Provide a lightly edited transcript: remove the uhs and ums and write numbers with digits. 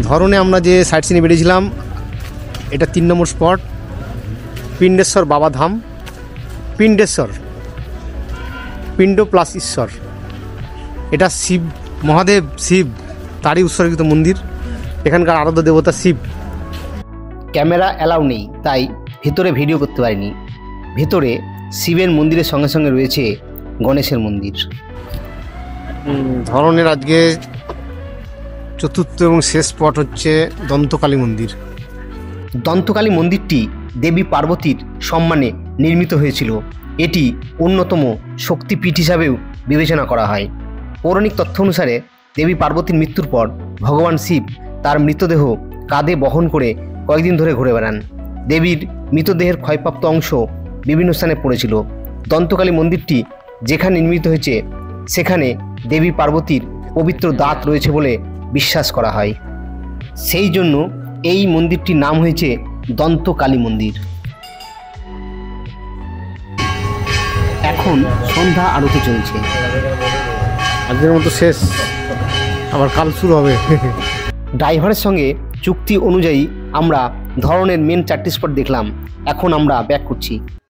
ধরনে আমরা যে সাইট সিনে বেরিয়েছিলাম, এটা 3 নম্বর স্পট, পিণ্ডেশ্বর বাবা ধাম। পিণ্ডেশ্বর, পিণ্ড প্লাস ঈশ্বর, এটা শিব, মহাদেব শিব, তারই উৎসর্গিত মন্দির। এখানকার আরাধ্য দেবতা শিব। ক্যামেরা অ্যালাউ নেই, তাই ভেতরে ভিডিও করতে পারিনি। ভেতরে শিবের মন্দিরের সঙ্গে সঙ্গে রয়েছে গণেশের মন্দির। ধরনের আজকে চতুর্থ এবং শেষ স্পট হচ্ছে দন্তকালী মন্দির। দন্তকালী মন্দিরটি দেবী পার্বতীর সম্মানে নির্মিত হয়েছিল। এটি অন্যতম শক্তিপীঠ হিসাবেও বিবেচনা করা হয়। পৌরাণিক তথ্য অনুসারে দেবী পার্বতীর মৃত্যুর পর ভগবান শিব তার মৃতদেহ কাঁধে বহন করে কয়েকদিন ধরে ঘুরে বেড়ান। দেবীর মৃতদেহের ক্ষয়প্রাপ্ত অংশ বিভিন্ন স্থানে পড়েছিল। দন্তকালী মন্দিরটি যেখানে নির্মিত হয়েছে সেখানে দেবী পার্বতীর পবিত্র দাঁত রয়েছে বলে বিশ্বাস করা হয়। সেই জন্য এই মন্দিরটির নাম হয়েছে দন্তকালী মন্দির। এখন সন্ধ্যা আরতি চলছে। আজকের মতো শেষ, আবার কাল শুরু হবে। ড্রাইভারের সঙ্গে চুক্তি অনুযায়ী আমরা ধরনের মেন 4টি স্পট দেখলাম। এখন আমরা ব্যাক করছি।